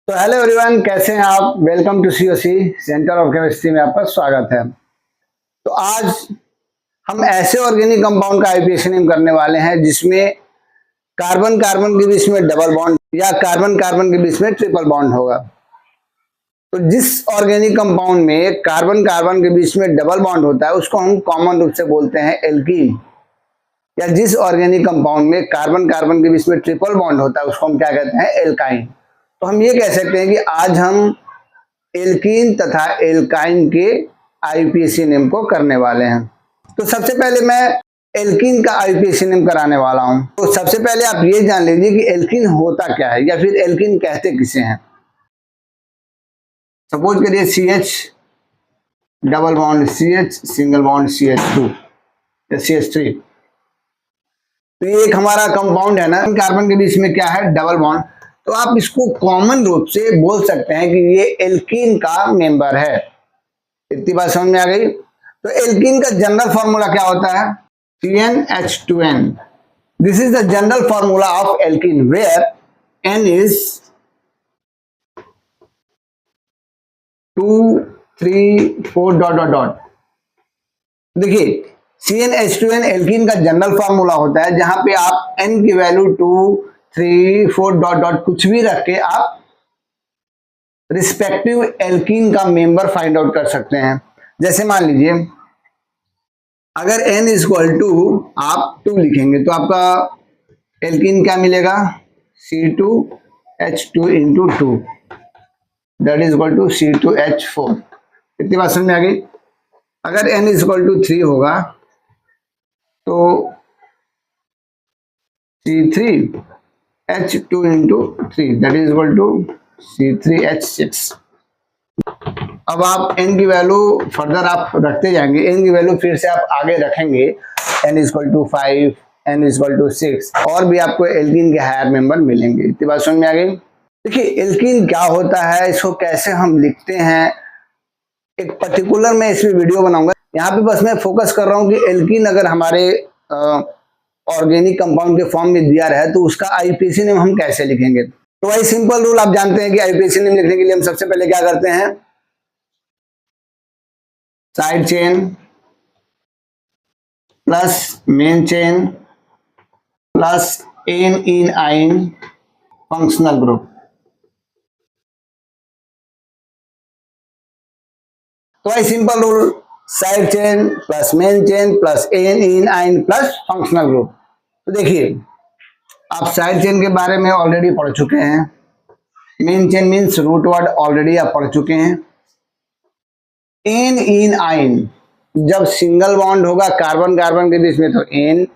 तो hello everyone, कैसे हैं आप। Welcome to COC centre of chemistry में आपका स्वागत है। तो आज हम ऐसे ऑर्गेनिक कंपाउंड का आईपीएसी नेम करने वाले हैं जिसमें कार्बन कार्बन के बीच में डबल बॉन्ड या कार्बन कार्बन के बीच में ट्रिपल बॉन्ड होगा। तो जिस ऑर्गेनिक कंपाउंड में कार्बन कार्बन के बीच में डबल बॉन्ड होता है उसको हम कॉमन रूप से बोलते हैं एल्कीन, या जिस ऑर्गेनिक कंपाउंड में कार्बन कार्बन के बीच में ट्रिपल बॉन्ड होता है उसको हम क्या कहते हैं, एल्काइन। तो हम ये कह सकते हैं कि आज हम एल्कीन तथा एल्काइन के आईपीएसी नेम को करने वाले हैं। तो सबसे पहले मैं एल्कीन का आईपीएसी नेम कराने वाला हूं। तो सबसे पहले आप ये जान लीजिए कि एल्कीन होता क्या है या फिर एल्कीन कहते किसे हैं। सपोज करिए CH double bond CH, single bond CH2 या CH3। तो ये एक हमारा कंपाउंड है ना, कार्बन के बीच में क्या है, डबल बॉन्ड। तो आप इसको कॉमन रूप से बोल सकते हैं कि ये एल्कीन का मेंबर है। इतनी बात समझ में आ गई। तो एल्कीन का जनरल फॉर्मूला क्या होता है, CnH2n। This is the general formula of alkene where N is 2 3 4 dot dot dot. देखिए CnH2n एल्कीन का जनरल फॉर्मूला होता है जहां पे आप N की वैल्यू 2 3 4 डॉट डॉट कुछ भी रख के आप रिस्पेक्टिव एल्कीन का मेंबर फाइंड आउट कर सकते हैं। जैसे मान लीजिए अगर N इक्वल टू आप 2 लिखेंगे तो आपका एल्कीन क्या मिलेगा, C2H2 into 2 that is equal to C2H4। इतनी बात समझ में आ गई। अगर N इक्वल टू 3 होगा तो C3H2 into 3 that is equal to C3H6। अब आप N की वैल्यू फर्दर आप रखते जाएंगे, N की वैल्यू फिर से आप आगे रखेंगे, N equal to 5, N equal to 6, और भी आपको एल्कीन के हायर मेंबर मिलेंगे। इतनी बात समझ में आ गई। देखिए एल्कीन क्या होता है, इसको कैसे हम लिखते हैं, एक पर्टिकुलर मैं इसमें वीडियो बनाऊंगा। यहाँ पे बस मैं फोकस कर रहा हूँ कि एल्कीन अगर हमारे ऑर्गेनिक कंपाउंड के फॉर्म में दिया रहे तो उसका आईपीएसी नेम हम कैसे लिखेंगे। तो भाई सिंपल रूल आप जानते हैं कि आईपीएसी नेम लिखने के लिए हम सबसे पहले क्या करते हैं, side chain plus main chain plus N इन आइन फंक्शनल ग्रुप। तो भाई simple rule, side chain plus main chain plus N इन आइन प्लस फंक्शनल ग्रुप। तो देखिए आप साइड चेन के बारे में ऑलरेडी पढ़ चुके हैं, main chain means root word already आप पढ़ चुके हैं। एन इन आइन, जब सिंगल बॉन्ड होगा कार्बन कार्बन के बीच में तो एन,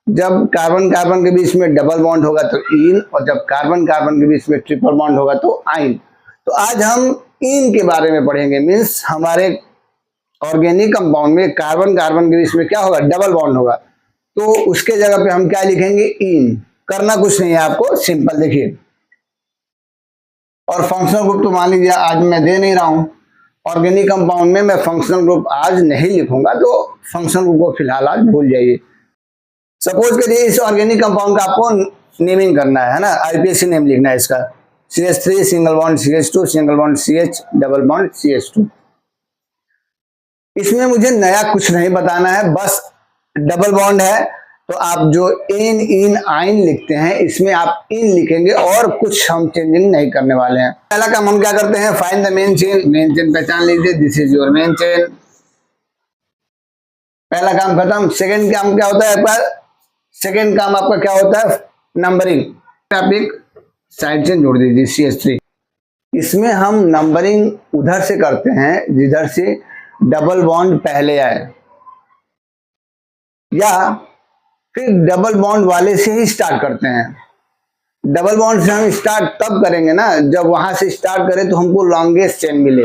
जब कार्बन कार्बन के बीच में डबल बॉन्ड होगा तो इन, और जब कार्बन कार्बन के बीच में ट्रिपल बॉन्ड होगा तो आइन। तो आज हम इन के बारे में पढ़ेंगे, मीन्स हमारे ऑर्गेनिक कंपाउंड में कार्बन कार्बन के बीच में क्या होगा, डबल बॉन्ड होगा। तो उसके जगह पे हम क्या लिखेंगे, इन। करना कुछ नहीं है आपको, सिंपल देखिए। और फंक्शनल ग्रुप तो मान लीजिए आज मैं दे नहीं रहा हूं, ऑर्गेनिक कंपाउंड में मैं फंक्शनल ग्रुप आज नहीं लिखूंगा, तो फंक्शनल ग्रुप को फिलहाल आज भूल जाइए। सपोज करिए इस ऑर्गेनिक कंपाउंड का आपको नेमिंग करना है ना, आईपीएसी नेम लिखना है इसका, CH3 single bond CH2 single bond CH double bond CH2। इसमें मुझे नया कुछ नहीं बताना है, बस डबल बॉन्ड है तो आप जो एन इन आइन लिखते हैं इसमें आप इन लिखेंगे और कुछ हम चेंजिंग नहीं करने वाले हैं। पहला काम हम क्या करते हैं, find the main chain. Main chain पहचान लीजिए, this is your main chain. पहला काम खत्म। सेकंड काम क्या होता है आपका, सेकंड काम आपका क्या होता है, नंबरिंग। आप एक साइड चेन जोड़ दीजिए CH3। इसमें हम नंबरिंग उधर से करते हैं जिधर से डबल बॉन्ड पहले आए, या फिर डबल बॉन्ड वाले से ही स्टार्ट करते हैं। डबल बॉन्ड से हम स्टार्ट तब करेंगे ना जब वहां से स्टार्ट करें तो हमको लॉन्गेस्ट चेन मिले,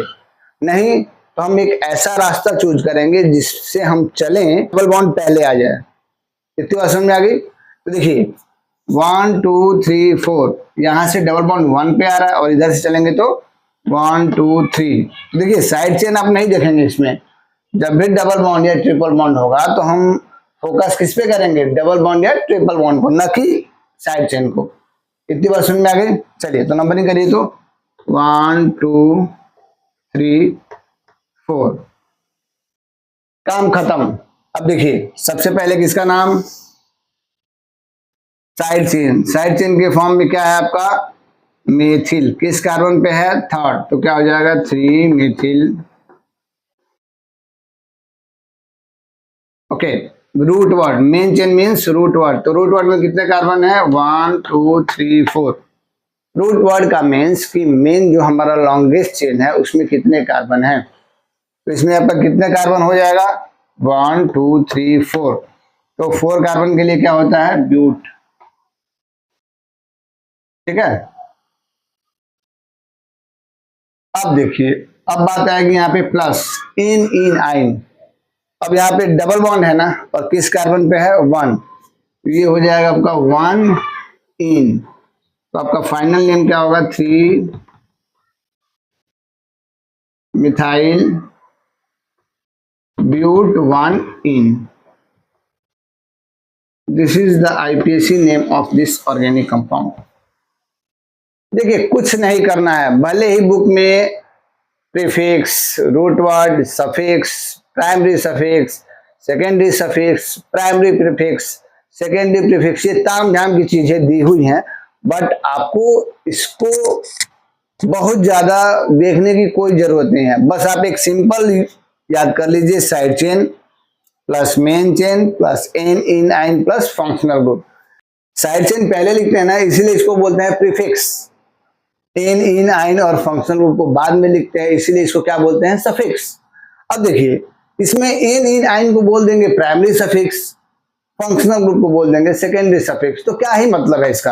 नहीं तो हम एक ऐसा रास्ता चूज करेंगे जिससे हम चलें डबल बॉन्ड पहले आ जाए। इतनी बात समझ में आ गई। तो देखिए 1 2 3 4, यहां से डबल बॉन्ड 1 पे आ रहा है और इधर से चलेंगे तो 1 2 3। देखिए साइड चेन आप नहीं देखेंगे इसमें, जब भी डबल बॉन्ड या ट्रिपल बॉन्ड होगा तो हम फोकस किस पे करेंगे, डबल बॉन्ड या ट्रिपल बॉन्ड को, न कि साइड चेन को। इतनी बात समझ में आ गई। चलिए तो नंबरिंग करिए। तो 1 2 3 4, काम खत्म। अब देखिए सबसे पहले किसका नाम, साइड चेन। साइड चेन के फॉर्म में क्या है आपका, मेथिल। किस कार्बन पे है, थर्ड, तो क्या हो जाएगा 3 methyl. Okay, root word, main chain means root word, तो रूट वर्ड में कितने कार्बन है, 1 2 3 4। रूट वर्ड का मीन्स कि मेन जो हमारा लॉन्गेस्ट चेन है उसमें कितने कार्बन है, तो इसमें आपका कितने कार्बन हो जाएगा, 1 2 3 4। तो 4 कार्बन के लिए क्या होता है, ब्यूट। ठीक है, अब देखिए, अब बात आएगी यहाँ पे प्लस, इन इन आइन। अब यहाँ पे डबल बॉन्ड है ना, और किस कार्बन पे है, 1, ये हो जाएगा आपका 1 इन। तो आपका फाइनल नेम क्या होगा, 3 methyl but 1 ene. This is the IUPAC name of this organic compound. देखिए कुछ नहीं करना है, भले ही बुक में prefix, root word, suffix, primary suffix, secondary suffix, primary prefix, secondary prefix, ये ताम झाम की चीजें दी हुई हैं, बट आपको इसको बहुत ज्यादा देखने की कोई जरूरत नहीं है। बस आप एक सिंपल याद कर लीजिए, side chain plus main chain plus N इन yne plus functional group. Side chain पहले लिखते हैं ना, इसीलिए इसको बोलते हैं प्रीफिक्स। एन इन आइन और फंक्शनल ग्रुप को बाद में लिखते हैं, इसीलिए इसको क्या बोलते हैं, सफिक्स। अब देखिए इसमें एन इन आइन को बोल देंगे प्राइमरी सफिक्स, फंक्शनल ग्रुप को बोल देंगे सेकेंडरी सफिक्स। तो क्या ही मतलब है इसका,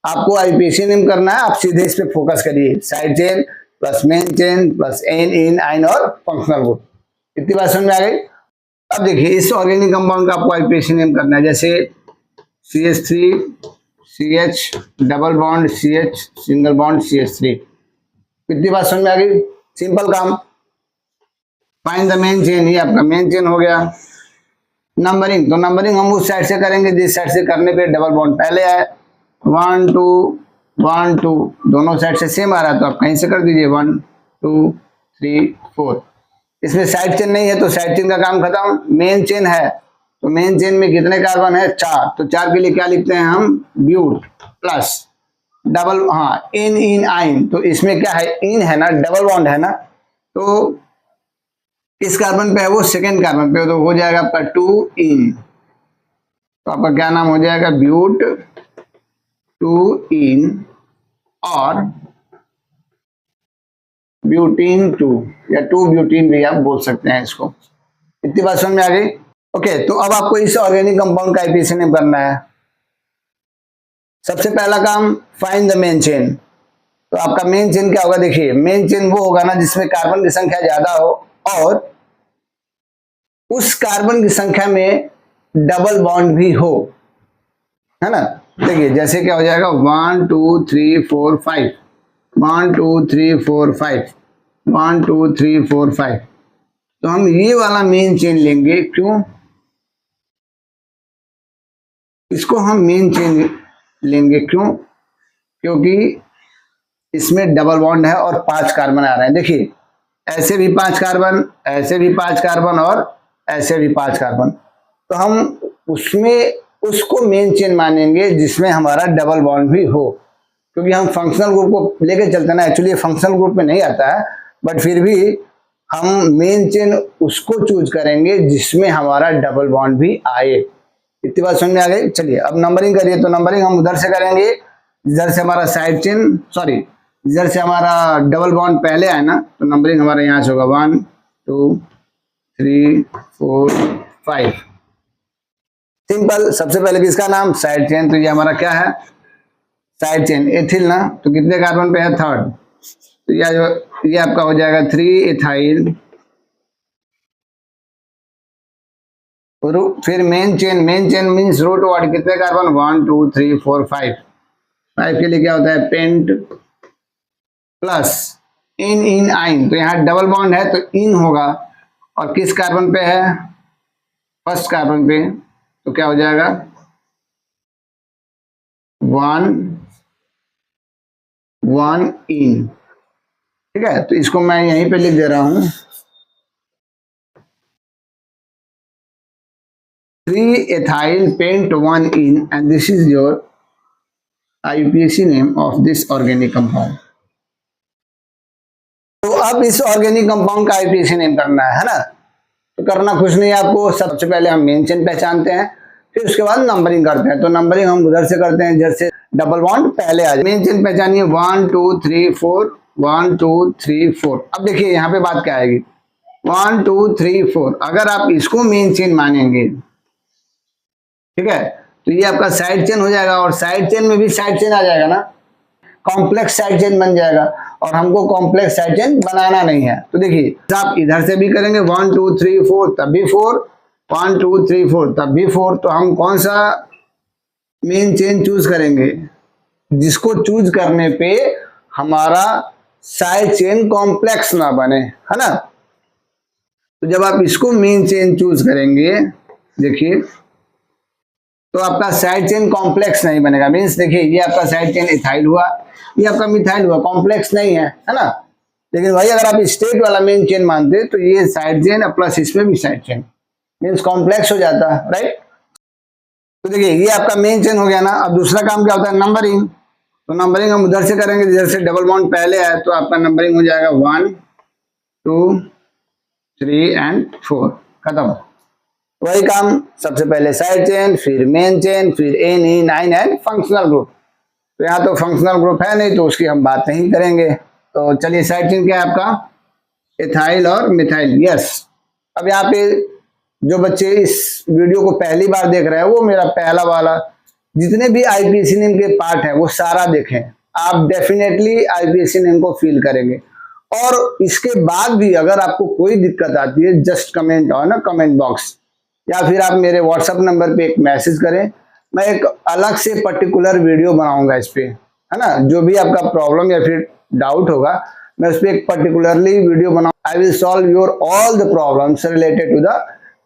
आपको आईपीसी नेम करना है, आप सीधे इस पे फोकस करिए, side chain plus main chain plus N इन आइन और फंक्शनल ग्रुप। इतनी बात समझ में आ गई। अब देखिए इस ऑर्गेनिक कंपाउंड का आपको आईपीसी नेम करना है, जैसे CH3 CH double bond CH single bond CH3। कितनी बात समझ में आ गई, सिंपल काम। फाइंड द मेन चेन, ये आपका मेन चेन हो गया। नंबरिंग, तो नंबरिंग हम उस साइड से करेंगे जिस साइड से करने पे डबल बॉन्ड पहले आए। 1 2 1 2, दोनों साइड से सेम आ रहा है तो आप कहीं से कर दीजिए 1 2 3 4। इसमें साइड चेन नहीं है तो साइड चेन का काम खत्म। मेन चेन है तो मेन चेन में कितने कार्बन है, 4, तो 4 के लिए क्या लिखते हैं हम, ब्यूट प्लस डबल, हाँ इन इन आइन, तो इसमें क्या है, इन है ना, डबल बॉन्ड है ना, तो किस कार्बन पे है वो, सेकेंड कार्बन पे, तो हो जाएगा आपका 2 इन। तो आपका क्या नाम हो जाएगा, ब्यूट 2 इन और ब्यूटीन 2 या 2 ब्यूटीन भी आप बोल सकते हैं इसको। इतनी बात समझ में आ गई। ओके, तो अब आपको इस ऑर्गेनिक कंपाउंड का आईपीसी नेम करना है। सबसे पहला काम, फाइंड द मेन चेन। तो आपका मेन चेन क्या होगा, देखिए मेन चेन वो होगा ना जिसमें कार्बन की संख्या ज्यादा हो और उस कार्बन की संख्या में डबल बॉन्ड भी हो, है ना। देखिए जैसे क्या हो जाएगा, 1 2 3 4 5, 1 2 3 4 5, 1 2 3 4 5। तो हम ये वाला मेन चेन लेंगे, क्यों, इसको हम मेन चेन लेंगे क्यों, क्योंकि इसमें डबल बॉन्ड है और 5 कार्बन आ रहे हैं। देखिए ऐसे भी 5 कार्बन, ऐसे भी 5 कार्बन और ऐसे भी 5 कार्बन, तो हम उसमें उसको मेन चेन मानेंगे जिसमें हमारा डबल बॉन्ड भी हो, क्योंकि हम फंक्शनल ग्रुप को लेके चलते हैं ना। एक्चुअली फंक्शनल ग्रुप में नहीं आता है, बट फिर भी हम मेन चेन उसको चूज करेंगे जिसमें हमारा डबल बॉन्ड भी आए। इतनी बात समझ में आ गई। चलिए अब नंबरिंग करिए, तो नंबरिंग हम उधर से करेंगे जिधर से हमारा साइड चेन, सॉरी जिधर से हमारा डबल बॉन्ड पहले आए ना, तो नंबरिंग हमारा यहाँ से होगा 1 2 3 4 5। सिंपल, सबसे पहले किसका नाम, साइड चेन, तो ये हमारा क्या है, साइड चेन एथिल ना, तो कितने कार्बन पे है, थर्ड, तो ये आपका हो जाएगा 3 एथाइल। फिर main chain means root word, कितने कार्बन, 1 2 3 4 5। 5 के लिए क्या होता है, पेंट प्लस इन इन आइन, तो यहाँ डबल बॉन्ड है तो इन होगा, और किस कार्बन पे है, फर्स्ट कार्बन पे, तो क्या हो जाएगा 1 1 इन। ठीक है, तो इसको मैं यहीं पे लिख दे रहा हूं 3-ethyl pent 1-ene and this is your IUPAC name of this organic compound। तो अब इस ऑर्गेनिक कंपाउंड का IUPAC नेम करना है ना। तो करना कुछ नहीं है आपको, सबसे पहले हम मेन चेन पहचानते हैं, फिर उसके बाद नंबरिंग करते हैं। तो नंबरिंग हम उधर से करते हैं जैसे डबल बॉन्ड पहले आ जाए। मेन चेन पहचानिए 1 2 3 4 1 2 3 4। अब देखिए यहाँ पे बात क्या आएगी 1 2 3 4। अगर आप इसको मेन चेन मानेंगे, ठीक है, तो ये आपका साइड चेन हो जाएगा और साइड चेन में भी साइड चेन आ जाएगा ना, कॉम्प्लेक्स साइड चेन बन जाएगा। और हमको कॉम्प्लेक्स साइड चेन बनाना नहीं है। तो देखिए आप इधर से भी करेंगे 1 2 3 4 तब भी 4, 1 2 3 4 तब भी 4। तो हम कौन सा मेन चेन चूज करेंगे जिसको चूज करने पे हमारा साइड चेन कॉम्प्लेक्स ना बने, है ना। तो जब आप इसको मेन चेन चूज करेंगे, देखिए, तो आपका साइड चेन कॉम्प्लेक्स नहीं बनेगा। मीन्स देखिए ये आपका साइड चेन इथाइल हुआ, ये आपका मिथाइल हुआ, कॉम्प्लेक्स नहीं है, है ना। लेकिन भाई अगर आप स्टेट वाला मेन चेन मानते तो ये साइड चेन प्लस इसमें भी साइड चेन मीन्स कॉम्प्लेक्स हो जाता, राइट। तो देखिए ये आपका मेन चेन हो गया ना। अब दूसरा काम क्या होता है नंबरिंग। तो नंबरिंग हम उधर से करेंगे, जैसे डबल बॉन्ड पहले है तो आपका नंबरिंग हो जाएगा 1 2 3 एंड 4, खत्म। वही काम सबसे पहले साइड चेन, फिर मेन चेन, फिर एन एंड फंक्शनल ग्रुप। तो यहाँ तो फंक्शनल ग्रुप है नहीं तो उसकी हम बात नहीं करेंगे। तो चलिए साइड चेन क्या है आपका इथाइल और मिथाइल, यस। अब यहाँ पे जो बच्चे इस वीडियो को पहली बार देख रहे हैं वो मेरा पहला वाला जितने भी IUPAC नेम के पार्ट है वो सारा देखें, आप डेफिनेटली IUPAC नेम को फील करेंगे। और इसके बाद भी अगर आपको कोई दिक्कत आती है जस्ट कमेंट ऑन ना कमेंट बॉक्स, या फिर आप मेरे व्हाट्सएप नंबर पे एक मैसेज करें, मैं एक अलग से पर्टिकुलर वीडियो बनाऊंगा इस पे, है ना। जो भी आपका प्रॉब्लम या फिर डाउट होगा मैं उस पर एक पर्टिकुलरली वीडियो बनाऊंगा। I will solve your all the problems related to the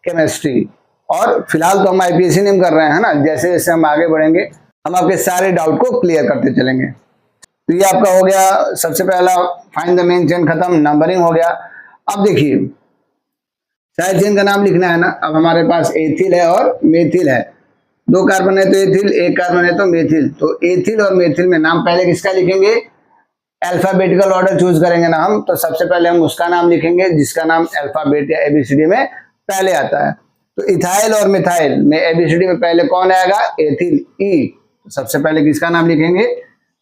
chemistry. और फिलहाल तो हम IUPAC नेम कर रहे हैं ना, जैसे जैसे हम आगे बढ़ेंगे हम आपके सारे डाउट को क्लियर करते चलेंगे। तो ये आपका हो गया सबसे पहला फाइंड द मेन चेन, खत्म, नंबरिंग हो गया। अब देखिए साइड चेन का नाम लिखना है ना। अब हमारे पास एथिल है और मेथिल है, 2 कार्बन है तो एथिल, 1 कार्बन है तो मेथिल। तो एथिल और मेथिल में नाम पहले किसका लिखेंगे, अल्फाबेटिकल ऑर्डर चूज करेंगे ना हम। तो सबसे पहले हम उसका नाम लिखेंगे जिसका नाम अल्फाबेट या ABCD में पहले आता है। तो इथाइल और मिथाइल में ABCD में पहले कौन आएगा, एथिल, ई। तो सबसे पहले किसका नाम लिखेंगे,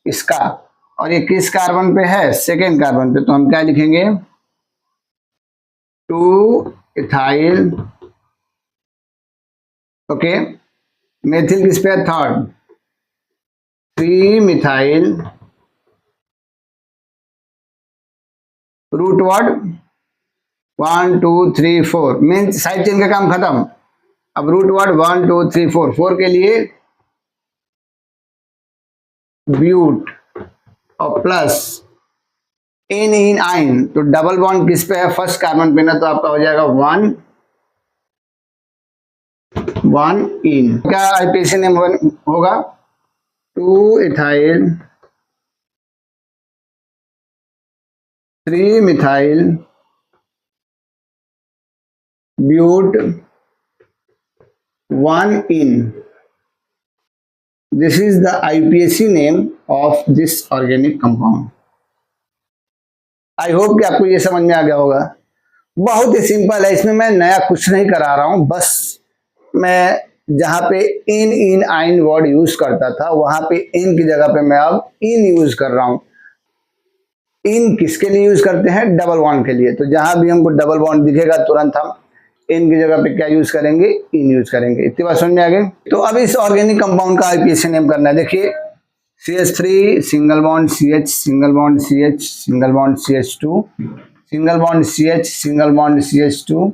इसका। और ये किस कार्बन पे है, सेकेंड कार्बन पे, तो हम क्या लिखेंगे 2 इथाइल, ओके। मेथिल किस पे है, third, 3 methyl, root word 1 2 3 4। Main side chain का काम खत्म। अब रूट वर्ड 1 2 3 4, 4 के लिए ब्यूट और प्लस एन इन आइन। तो डबल बॉन्ड किस पे है, फर्स्ट कार्बन पे ना, तो आपका हो जाएगा 1 1 इन। क्या IUPAC नेम होगा 2 ethyl 3 methyl but 1 ene. This is the IUPAC name of this organic compound. I hope कि आपको ये समझ में आ गया होगा। बहुत ही सिंपल है, इसमें मैं नया कुछ नहीं करा रहा हूं, बस मैं जहां पे इन आइन वर्ड यूज करता था वहां पे इन की जगह पे मैं अब इन यूज कर रहा हूं। इन किसके लिए यूज करते हैं, डबल बॉन्ड के लिए। तो जहां भी हमको डबल बॉन्ड दिखेगा तुरंत हम इन की जगह पे क्या यूज करेंगे, इन यूज करेंगे। इतनी बात समझ में आ गई। तो अब इस ऑर्गेनिक कंपाउंड का IUPAC नेम करना है। देखिए CH3 single bond CH single bond CH single bond CH2 single bond CH single bond CH2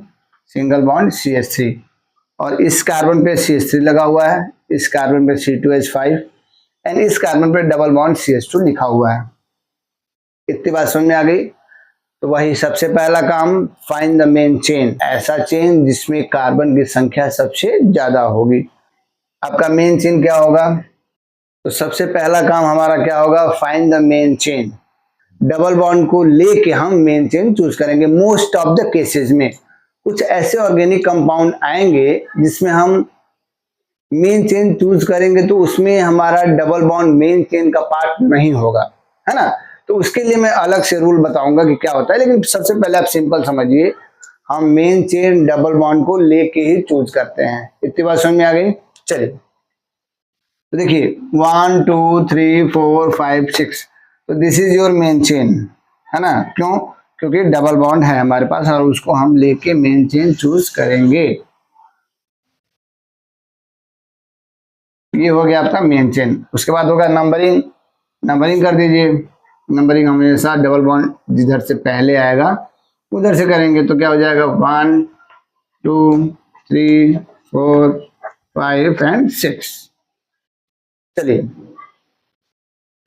single bond CH3। और इस कार्बन पे CH3 लगा हुआ है, इस कार्बन पे C2H5 एंड इस कार्बन पे डबल बॉन्ड CH2 लिखा हुआ है। इतनी बात समझ में आ गई। तो वही सबसे पहला काम फाइंड द मेन चेन, ऐसा चेन जिसमें कार्बन की संख्या सबसे ज्यादा होगी। आपका मेन चेन क्या होगा, तो सबसे पहला काम हमारा क्या होगा, find the main chain. Double bond को लेके हम मेन चेन चूज करेंगे। मोस्ट ऑफ द केसेस में कुछ ऐसे ऑर्गेनिक कंपाउंड आएंगे जिसमें हम मेन चेन चूज करेंगे तो उसमें हमारा डबल बॉन्ड मेन चेन का पार्ट नहीं होगा, है ना। तो उसके लिए मैं अलग से रूल बताऊंगा कि क्या होता है, लेकिन सबसे पहले आप सिंपल समझिए, हम मेन चेन डबल बॉन्ड को लेके ही चूज करते हैं। इतनी बात समझ में आ गई। चलिए तो देखिए 1 2 3 4 5 6, तो this is your main chain, है ना। क्यों? क्योंकि डबल बॉन्ड है हमारे पास और उसको हम लेके मेन चेन चूज करेंगे। ये हो गया आपका मेन चेन। उसके बाद होगा नंबरिंग। नंबरिंग कर दीजिए। नंबरिंग हमेशा डबल बॉन्ड जिधर से पहले आएगा उधर से करेंगे, तो क्या हो जाएगा 1 2 3 4 5 एंड 6। चलिए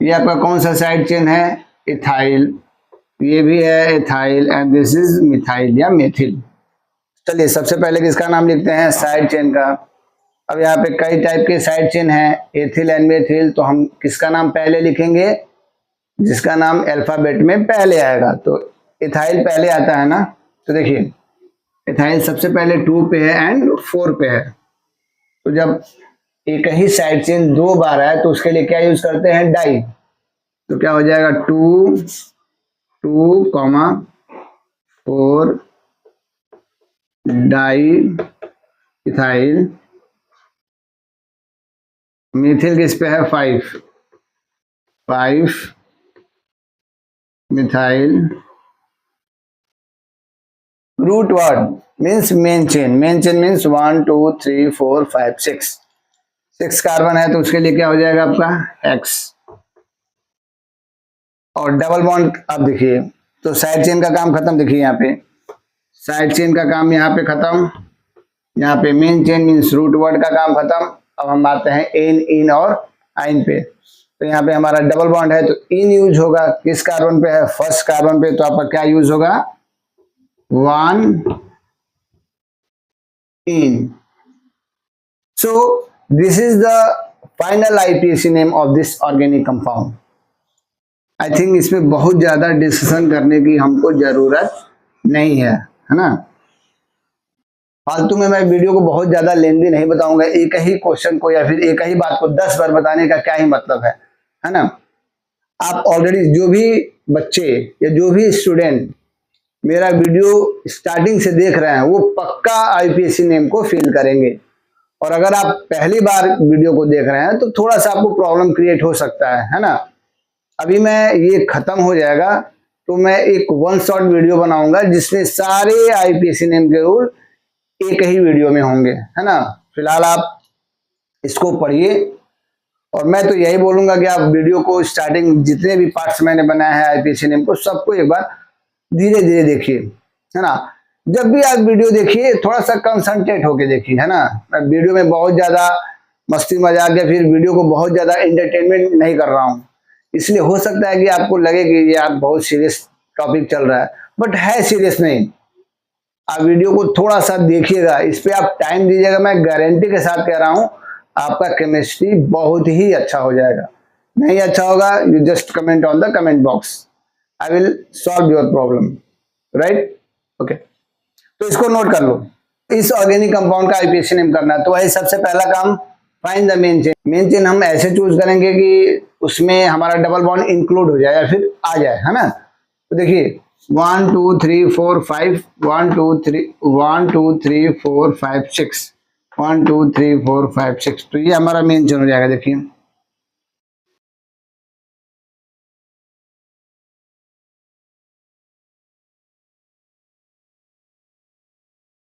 ये आपका कौन सा साइड चेन है? इथाइल। ये भी है ethyl and this is methyl या मेथिल। चलिए सबसे पहले किसका नाम लिखते हैं? साइड चेन का। अब यहाँ पे कई टाइप के साइड चेन है, एथिल एंड मेथिल, तो हम किसका नाम पहले लिखेंगे? जिसका नाम अल्फाबेट में पहले आएगा। तो इथाइल पहले आता है ना, तो देखिए इथाइल सबसे पहले 2 पे है एंड 4 पे है। तो जब एक ही साइड चेन 2 बार है तो उसके लिए क्या यूज करते हैं? डाई। तो क्या हो जाएगा 2 2 4 डाई इथाइल। मिथिल किस पे है? 5 5 methyl. Root word means main chain. Main chain means 1 2 3 4 5 6। 6 carbon है तो उसके लिए क्या हो जाएगा आपका? X। और डबल बॉन्ड आप देखिए तो साइड चेन का काम खत्म। देखिए यहाँ पे साइड चेन का काम यहाँ पे खत्म। यहाँ पे main chain means root word का काम खत्म। अब हम आते हैं एन इन और आइन पे। तो यहाँ पे हमारा डबल बॉन्ड है तो इन यूज होगा। किस कार्बन पे है? फर्स्ट कार्बन पे, तो आपका क्या यूज होगा? 1 इन। So this is the final IPAC name of this organic compound. I think इसमें बहुत ज्यादा डिस्कशन करने की हमको जरूरत नहीं है ना। फालतू में मैं वीडियो को बहुत ज्यादा लेंदी नहीं बताऊंगा। एक ही क्वेश्चन को या फिर एक ही बात को 10 बार बताने का क्या ही मतलब है ना। आप ऑलरेडी जो भी बच्चे या जो भी स्टूडेंट मेरा वीडियो स्टार्टिंग से देख रहे हैं वो पक्का IPAC नेम को फील करेंगे। और अगर आप पहली बार वीडियो को देख रहे हैं तो थोड़ा सा आपको प्रॉब्लम क्रिएट हो सकता है ना। अभी मैं ये खत्म हो जाएगा तो मैं एक 1 शॉट वीडियो बनाऊंगा जिसमें सारे IPAC नेम के रूल एक ही वीडियो में होंगे, है ना। फिलहाल आप इसको पढ़िए और मैं तो यही बोलूंगा कि आप वीडियो को स्टार्टिंग जितने भी पार्ट्स मैंने बनाए हैं IPAC नेम को सबको एक बार धीरे धीरे देखिए, है ना। जब भी आप वीडियो देखिए थोड़ा सा कंसंट्रेट होके देखिए, है ना। मैं वीडियो में बहुत ज्यादा मस्ती मजाक या फिर वीडियो को बहुत ज्यादा एंटरटेनमेंट नहीं कर रहा हूँ, इसलिए हो सकता है कि आपको लगे कि यार बहुत सीरियस टॉपिक चल रहा है, बट है सीरियस नहीं। आप वीडियो को थोड़ा सा देखिएगा, इस पे आप टाइम दीजिएगा, मैं गारंटी के साथ कह रहा हूँ आपका केमिस्ट्री बहुत ही अच्छा हो जाएगा। नहीं अच्छा होगा you just comment on the comment box, I will solve your problem, right. Okay, तो इसको नोट कर लो। इस ऑर्गेनिक कंपाउंड का IPAC नेम करना है तो वही सबसे पहला काम, find the main chain. Main chain हम ऐसे चूज करेंगे कि उसमें हमारा डबल बॉन्ड इंक्लूड हो जाए या फिर आ जाए, है ना। तो देखिए 1 2 3 4 5 1 2 3 1 2 3 4 5 6 1 2 3 4 5 6, तो ये हमारा मेन चेन हो जाएगा। देखिए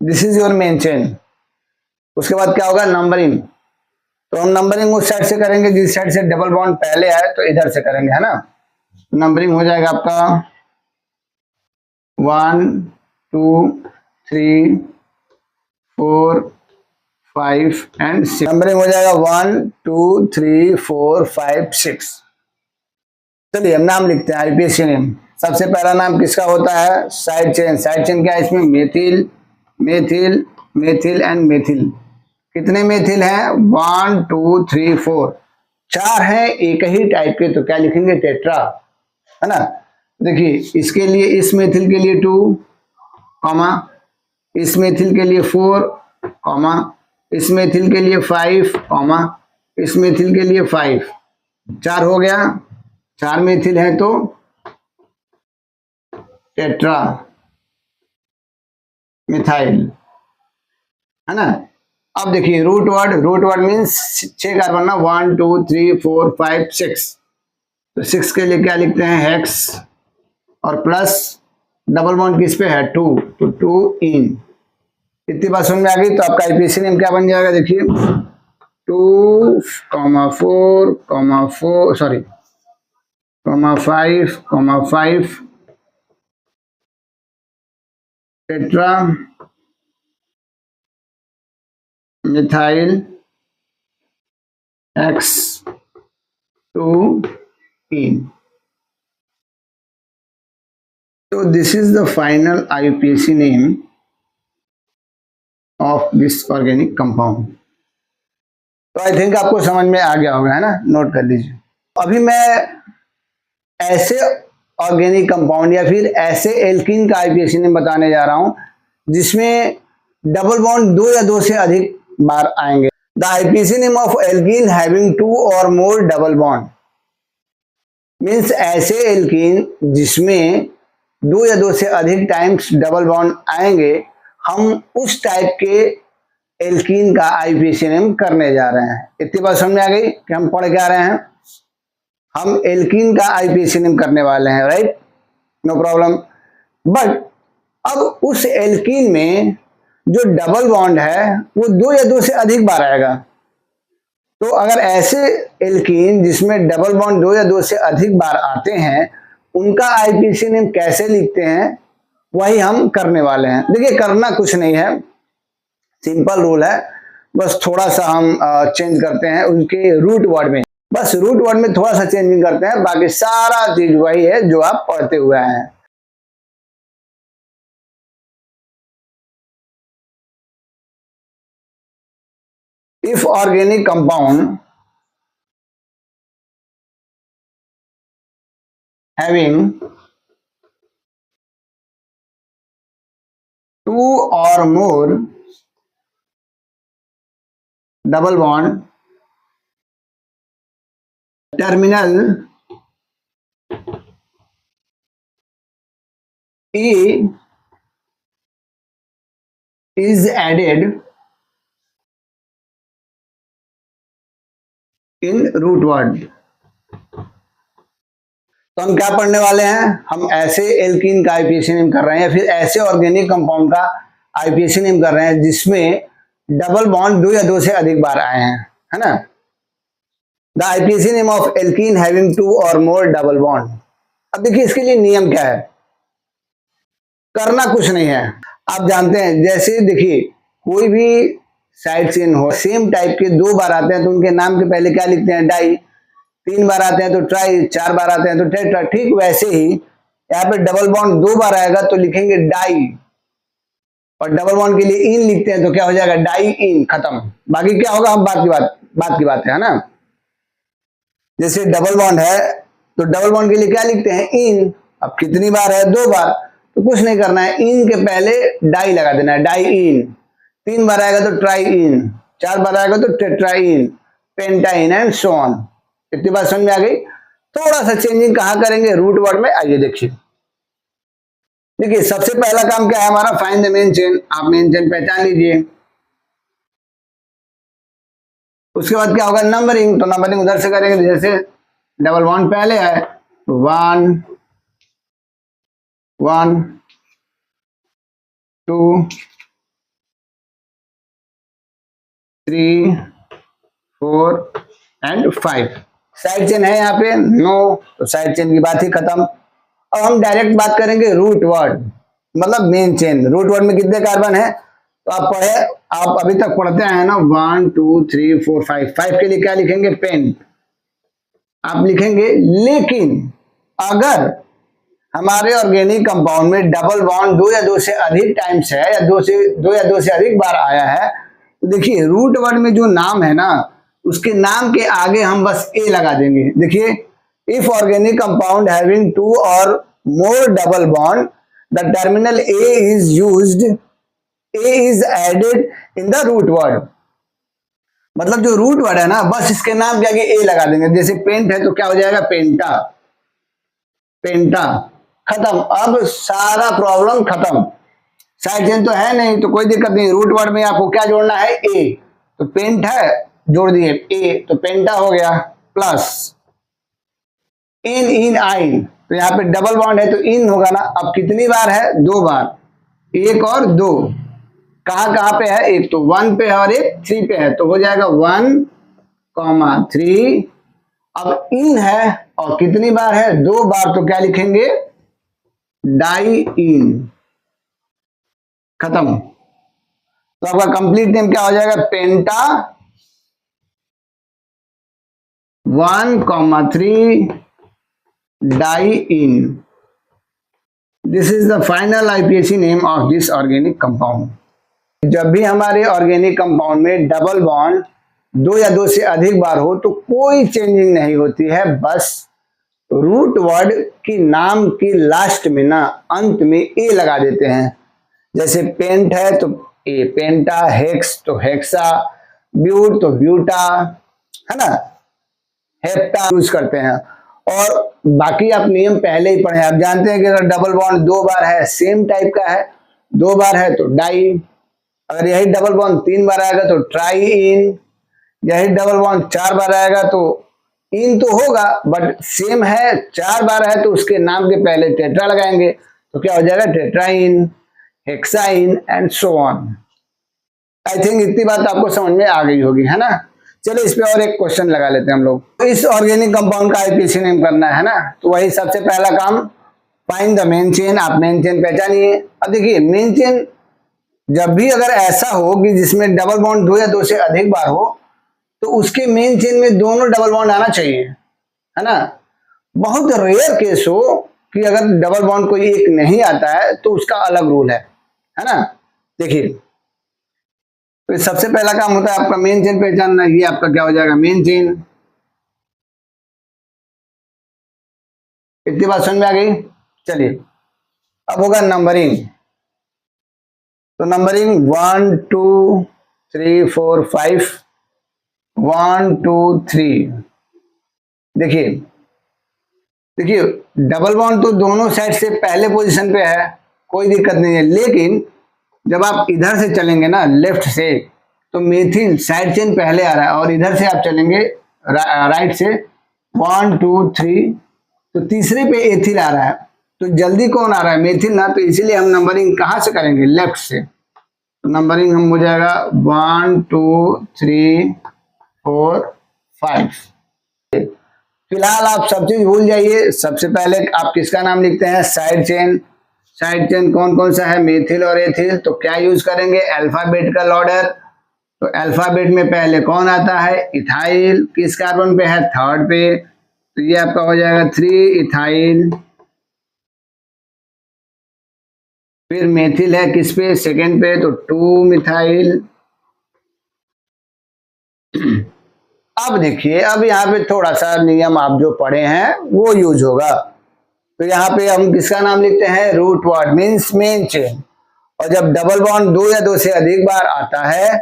this is your main chain. उसके बाद क्या होगा? नंबरिंग। तो हम नंबरिंग उस साइड से करेंगे जिस साइड से डबल बॉन्ड पहले आए, तो इधर से करेंगे, है ना। नंबरिंग हो जाएगा आपका 1 2 3 4 5 एंड 6। नंबरिंग हो जाएगा 1 2 3 4 5 6। चलिए हम नाम लिखते हैं IPAC नेम। सबसे पहला नाम किसका होता है? Side chain. साइड चेन क्या है? इसमें methyl methyl methyl and methyl. कितने मेथिल हैं? 1 2 3 4, 4 हैं एक ही टाइप के, तो क्या लिखेंगे? टेट्रा, है ना। देखिए इसके लिए, इस मेथिल के लिए 2 कॉमा, इस मेथिल के लिए 4 कॉमा, इस मेथिल के लिए 5 कॉमा, इस मेथिल के लिए 5, 4 हो गया। 4 मेथिल है तो टेट्रा मिथाइल, है ना। अब देखिए रूट वर्ड मीन्स 6 कार्बन ना, 1 2 3 4 5 6, तो 6 के लिए क्या लिखते हैं, हेक्स, और प्लस डबल बॉन्ड किस पे है, 2, तो 2 इन। इतनी बात समझ में आ गई। तो आपका आईपीएसी नेम क्या बन जाएगा, देखिए 2, 4, 4 sorry 5, 5 tetra methyl x 2 in. So this is the final IUPAC name of this organic compound. तो आई थिंक आपको समझ में आ गया होगा, है ना, नोट कर लीजिए। अभी मैं ऐसे ऑर्गेनिक कंपाउंड या फिर ऐसे एल्कीन का आईपीएसी नेम बताने जा रहा हूं जिसमें डबल बॉन्ड 2 या 2 से अधिक बार आएंगे। The IUPAC name of alkene having 2 और मोर डबल बॉन्ड मीन्स ऐसे एल्कीन जिसमें 2 या 2 से अधिक टाइम्स डबल बॉन्ड आएंगे, हम उस टाइप के एल्कीन का आईपीएसी नेम करने जा रहे हैं। इतनी बात समझ में आ गई कि हम पढ़ क्या रहे हैं, हम एल्कीन का आईपीएसी नेम करने वाले हैं, राइट, नो प्रॉब्लम। बट अब उस एल्कीन में जो डबल बॉन्ड है वो 2 या 2 से अधिक बार आएगा। तो अगर ऐसे एल्कीन जिसमें डबल बॉन्ड 2 या 2 से अधिक बार आते हैं, उनका आईपीएसी नेम कैसे लिखते हैं, वही हम करने वाले हैं। देखिए करना कुछ नहीं है, सिंपल रूल है, बस थोड़ा सा हम चेंज करते हैं उनके रूट वर्ड में, बस रूट वर्ड में थोड़ा सा चेंजिंग करते हैं, बाकी सारा चीज वही है जो आप पढ़ते हुए हैं। If organic compound having 2 or more double bond terminal E is added in root word। तो हम क्या पढ़ने वाले हैं, हम ऐसे एल्कीन का आईपीएसी नेम कर रहे हैं या फिर ऐसे ऑर्गेनिक कंपाउंड का आईपीएसी नेम कर रहे हैं जिसमें डबल बॉन्ड 2 या 2 से अधिक बार आए हैं, है ना। The IUPAC name of alkene having 2 और मोर डबल बॉन्ड। अब देखिए इसके लिए नियम क्या है, करना कुछ नहीं है, आप जानते हैं। जैसे देखिए कोई भी साइड चेन हो, सेम टाइप के 2 बार आते हैं तो उनके नाम के पहले क्या लिखते हैं, डाई, 3 बार आते हैं तो ट्राई, 4 बार आते हैं तो टेट्रा। ठीक वैसे ही यहाँ पे डबल बॉन्ड 2 बार आएगा तो लिखेंगे डाई, और डबल बॉन्ड के लिए इन लिखते हैं तो क्या हो जाएगा, डाई इन, खत्म। बाकी क्या होगा हम बात की बात है ना। जैसे डबल बॉन्ड है तो डबल बॉन्ड के लिए क्या लिखते हैं, इन। अब कितनी बार है, 2 बार, तो कुछ नहीं करना है, इन के पहले डाई लगा देना है, डाई इन। 3 बार आएगा तो ट्राई इन, 4 बार आएगा तो टेट्राइन, पेंटाइन एंड सो ऑन। इतनी बात समझ में आ गई। थोड़ा सा चेंजिंग कहाँ करेंगे, रूट वर्ड में। आइए देखिए, देखिए सबसे पहला काम क्या है हमारा, फाइंड द मेन चेन। आप मेन चेन पहचान लीजिए। उसके बाद क्या होगा, नंबरिंग। तो नंबरिंग उधर से करेंगे, जैसे डबल बॉन्ड पहले है 1 1 2 3 4 एंड 5। साइड चेन है यहाँ पे, नो, तो साइड चेन की बात ही खत्म। अब हम डायरेक्ट बात करेंगे रूट वर्ड, मतलब मेन चेन। रूट वर्ड में कितने कार्बन है, तो आप अभी तक पढ़ते हैं ना, 1 2 3 4 5। 5 के लिए क्या लिखेंगे, पेंट आप लिखेंगे। लेकिन अगर हमारे ऑर्गेनिक कंपाउंड में डबल बॉन्ड 2 या 2 से अधिक टाइम्स है, या 2 या 2 से अधिक बार आया है, तो देखिए रूट वर्ड में जो नाम है ना, उसके नाम के आगे हम बस ए लगा देंगे। देखिए, इफ ऑर्गेनिक कंपाउंड हैविंग 2 और more double bond, the terminal A is added in the root word. मतलब जो रूट वर्ड है ना, बस इसके नाम के आगे ए लगा देंगे। जैसे पेंट है तो क्या हो जाएगा, पेंटा, पेंटा, खत्म। अब सारा प्रॉब्लम खत्म। साइड चेन तो है नहीं तो कोई दिक्कत नहीं, रूट वर्ड में आपको क्या जोड़ना है, ए। तो पेंट है, जोड़ दिए ए, तो पेंटा हो गया। प्लस इन आइन, तो यहाँ पे डबल बॉन्ड है तो इन होगा ना। अब कितनी बार है, 2 बार, 1 और 2। कहां कहां पे है, एक तो 1 पे है और एक 3 पे है, तो हो जाएगा 1,3। अब इन है और कितनी बार है, 2 बार, तो क्या लिखेंगे, डाई इन, खत्म। तो आपका कंप्लीट नेम क्या हो जाएगा, penta 1,3 di ene. This is the final IUPAC name of this organic compound. जब भी हमारे ऑर्गेनिक कंपाउंड में डबल बॉन्ड 2 या 2 से अधिक बार हो तो कोई चेंजिंग नहीं होती है, बस रूट वर्ड की नाम की लास्ट में ना, अंत में ए लगा देते हैं। जैसे पेंट है तो ए, पेंटा, हेक्स तो हेक्सा, ब्यूट तो ब्यूटा, है ना, हेप्टा यूज करते हैं। और बाकी आप नियम पहले ही पढ़े, आप जानते हैं कि अगर डबल बॉन्ड 2 बार है, सेम टाइप का है, 2 बार है तो डाई, अगर यही डबल बॉन्ड 3 बार आएगा तो ट्राई इन, यही डबल बॉन्ड 4 बार आएगा तो इन तो होगा, बट सेम है, 4 बार है तो उसके नाम के पहले टेट्रा लगाएंगे, तो क्या हो जाएगा, tetrayne, hexayne and so on. I think इतनी बात आपको समझ में आ गई होगी, है ना। चलो इस पे और एक क्वेश्चन लगा लेते हैं हम लोग। तो इस ऑर्गेनिक कंपाउंड का आईपीसी नेम करना है ना, तो वही सबसे पहला काम, फाइंड द मेन चेन। आप मेन चेन पहचानिए। अब देखिए मेन चेन जब भी अगर ऐसा हो कि जिसमें डबल बॉन्ड 2 या 2 से अधिक बार हो तो उसके मेन चेन में दोनों डबल बॉन्ड आना चाहिए, है ना। बहुत रेयर केस हो कि अगर डबल बॉन्ड कोई एक नहीं आता है तो उसका अलग रूल है ना। देखिए तो सबसे पहला काम होता है आपका मेन चेन पहचानना। ये आपका क्या हो जाएगा, मेन चेन। इतनी बात समझ में आ गई। चलिए अब होगा नंबरिंग। तो नंबरिंग 1 2 3 4 5, 1 2 3। देखिए देखिए डबल बॉन्ड तो दोनों साइड से पहले पोजीशन पे है, कोई दिक्कत नहीं है, लेकिन जब आप इधर से चलेंगे ना, लेफ्ट से, तो मेथिल साइड चेन पहले आ रहा है, और इधर से आप चलेंगे राइट से 1 2 3, तो तीसरे पे एथिल आ रहा है, तो जल्दी कौन आ रहा है, मेथिल ना, तो इसीलिए हम नंबरिंग कहां से करेंगे, लेफ्ट से। तो नंबरिंग हम हो जाएगा 1 2 3 4 5। फिलहाल आप सब चीज भूल जाइए। सबसे पहले आप किसका नाम लिखते हैं, साइड चेन। साइड चेन कौन कौन सा है, मेथिल और एथिल। तो क्या यूज करेंगे, अल्फाबेटिकल ऑर्डर। तो अल्फाबेट में पहले कौन आता है, इथाइल, किस कार्बन पे है, 3rd पे, तो ये आपका हो जाएगा 3 इथाइल। फिर मेथिल है किस पे, 2nd पे, तो 2 मिथाइल। अब देखिए, अब यहाँ पे थोड़ा सा नियम आप जो पढ़े हैं वो यूज होगा। तो यहाँ पे हम किसका नाम लिखते हैं, root word means main chain. और जब डबल बॉन्ड 2 या 2 से अधिक बार आता है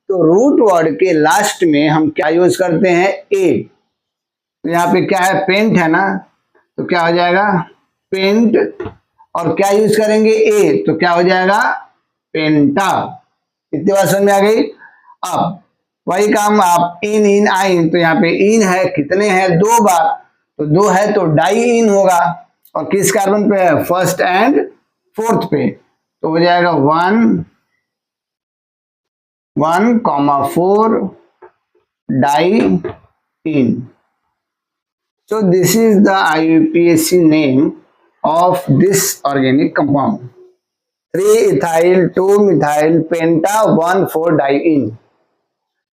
तो रूट वर्ड के लास्ट में हम क्या यूज करते हैं, ए। तो यहाँ पे क्या है, पेंट है ना, तो क्या हो जाएगा, पेंट, और क्या यूज करेंगे, ए, तो क्या हो जाएगा, पेंटा। इतनी बात समझ में आ गई। अब वही काम आप इन आइन, तो यहाँ पे इन है, कितने हैं, 2 बार, तो 2 है तो डाई इन होगा, और किस कार्बन पे है, 1st एंड 4th पे, तो हो जाएगा 1 1,4 di ene. So this is the IUPAC name of this organic compound, 3 ethyl 2 methyl penta 1,4 diene।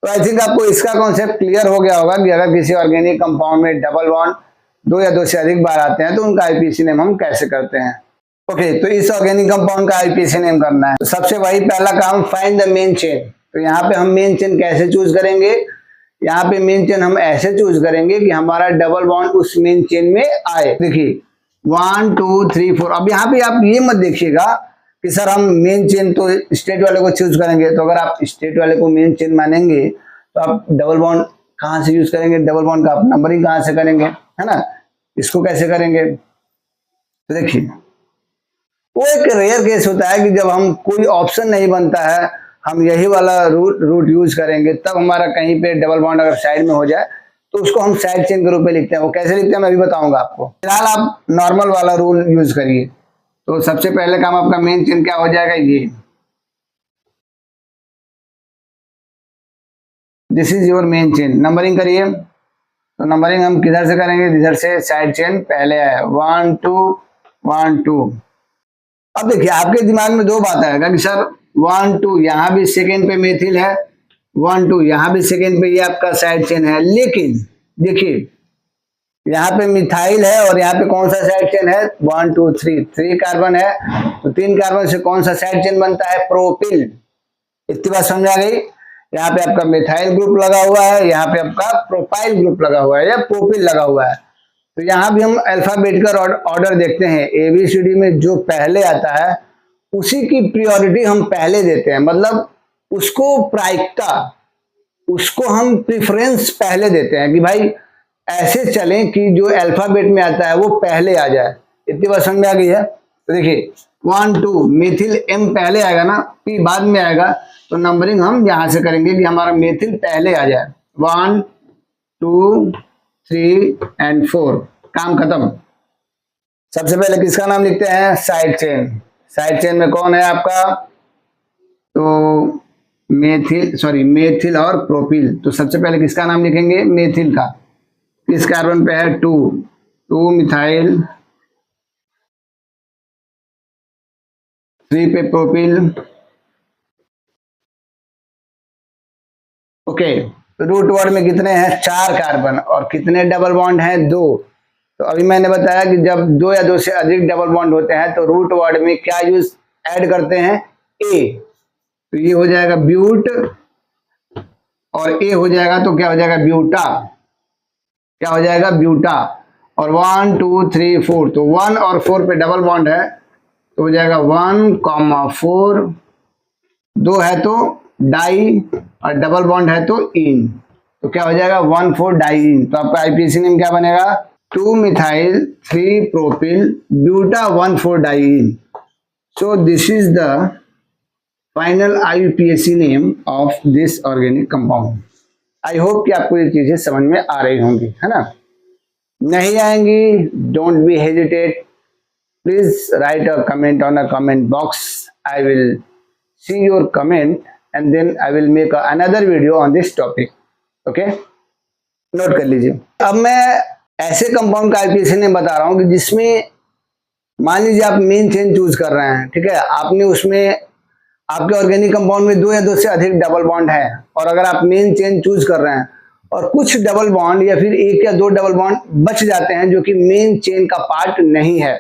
तो आई थिंक आपको इसका कॉन्सेप्ट क्लियर हो गया होगा कि अगर किसी ऑर्गेनिक कंपाउंड में डबल बॉन्ड 2 या 2 से अधिक बार आते हैं तो उनका आईपीसी नेम हम कैसे करते हैं। ओके, तो इस ऑर्गेनिक कंपाउंड का आईपीसी नेम करना है, तो सबसे वही पहला काम, फाइंड द मेन चेन। तो यहाँ पे हम मेन चेन कैसे चूज करेंगे, यहाँ पे मेन चेन हम ऐसे चूज करेंगे कि हमारा डबल बॉन्ड उस मेन चेन में आए। देखिए 1 2 3 4। अब यहाँ पे आप ये मत देखिएगा कि सर हम मेन चेन तो स्टेट वाले को चूज करेंगे, तो अगर आप स्टेट वाले को मेन चेन मानेंगे तो आप डबल बॉन्ड कहाँ से यूज करेंगे, डबल बॉन्ड का आप नंबरिंग कहाँ से करेंगे, है ना, इसको कैसे करेंगे। तो देखिए वो एक रेयर केस होता है कि जब हम कोई ऑप्शन नहीं बनता है, हम यही वाला रूट यूज करेंगे, तब हमारा कहीं पे डबल बॉन्ड अगर साइड में हो जाए तो उसको हम साइड चेन के रूप में लिखते हैं। वो कैसे लिखते हैं मैं अभी बताऊंगा आपको, फिलहाल आप नॉर्मल वाला रूल यूज करिए। तो सबसे पहले काम आपका मेन चेन क्या हो जाएगा, ये this is your main chain. Numbering करिए, तो नंबरिंग हम किधर से करेंगे, इधर से साइड चेन पहले है 1 2 1 2। अब देखिए आपके दिमाग में दो बात आएगा कि सर 1 2 यहाँ भी सेकेंड पे मेथिल है, 1 2 यहाँ भी सेकेंड पे ये आपका साइड चेन है, लेकिन देखिए यहाँ पे मिथाइल है और यहाँ पे कौन सा साइड चेन है, 1 2 3 3 कार्बन है, तो 3 कार्बन से कौन सा साइड चेन बनता है, प्रोपिल। इतनी बात समझ आ गई। यहाँ पे आपका मिथाइल ग्रुप लगा हुआ है, यहाँ पे आपका प्रोपाइल ग्रुप लगा हुआ है या प्रोपिल लगा हुआ है। तो यहाँ भी हम अल्फाबेटिकल ऑर्डर देखते हैं, एबीसीडी में जो पहले आता है उसी की प्रियोरिटी हम पहले देते हैं, मतलब उसको प्रायिकता, उसको हम प्रेफरेंस पहले देते हैं कि भाई ऐसे चलें कि जो अल्फाबेट में आता है वो पहले आ जाए। इतनी बात समझ में आ गई है। तो देखिए 1 2 मेथिल एम पहले आएगा ना, पी बाद में आएगा, तो नंबरिंग हम यहां से करेंगे कि हमारा मेथिल पहले आ जाए, 1 2 3 एंड 4, काम खत्म। सबसे पहले किसका नाम लिखते हैं, साइड चेन। साइड चेन में कौन है आपका, तो मेथिल और प्रोपिल। तो सबसे पहले किसका नाम लिखेंगे, मेथिल का। किस कार्बन पे है, 2 2 मिथाइल, 3 पे प्रोपिल। ओके, रूट वर्ड में कितने हैं, 4 कार्बन, और कितने डबल बॉन्ड हैं, 2। तो अभी मैंने बताया कि जब 2 या 2 से अधिक डबल बॉन्ड होते हैं तो रूट वर्ड में क्या यूज ऐड करते हैं, ए। तो ये हो जाएगा ब्यूट, और ए हो जाएगा तो क्या हो जाएगा, ब्यूटा। क्या हो जाएगा, ब्यूटा। और 1 2 3 4, तो 1 और 4 पे डबल बॉन्ड है तो हो जाएगा 1,4। 2 है तो डाई, और डबल बॉन्ड है तो इन, तो क्या हो जाएगा 1 4 डाई इन। तो आपका आईपीसी नेम क्या बनेगा, 2 methyl 3 propyl buta 1 4 di ene. So this is the final IUPAC name of this organic compound. I hope कि आपको ये चीजें समझ में आ रही होंगी, है ना। नहीं आएंगी, don't be hesitate, please write a comment on a comment box. I will see your comment and then I will make another video on this topic. Okay, note कर लीजिए। अब मैं ऐसे कंपाउंड का आईपीसी ने बता रहा हूं कि जिसमें मान लीजिए आप मेन चेन चूज कर रहे हैं, ठीक है, आपने उसमें आपके ऑर्गेनिक कंपाउंड में 2 या 2 से अधिक डबल बॉन्ड है, और अगर आप मेन चेन चूज कर रहे हैं और कुछ डबल बॉन्ड या फिर 1 या 2 डबल बॉन्ड बच जाते हैं जो कि मेन चेन का पार्ट नहीं है,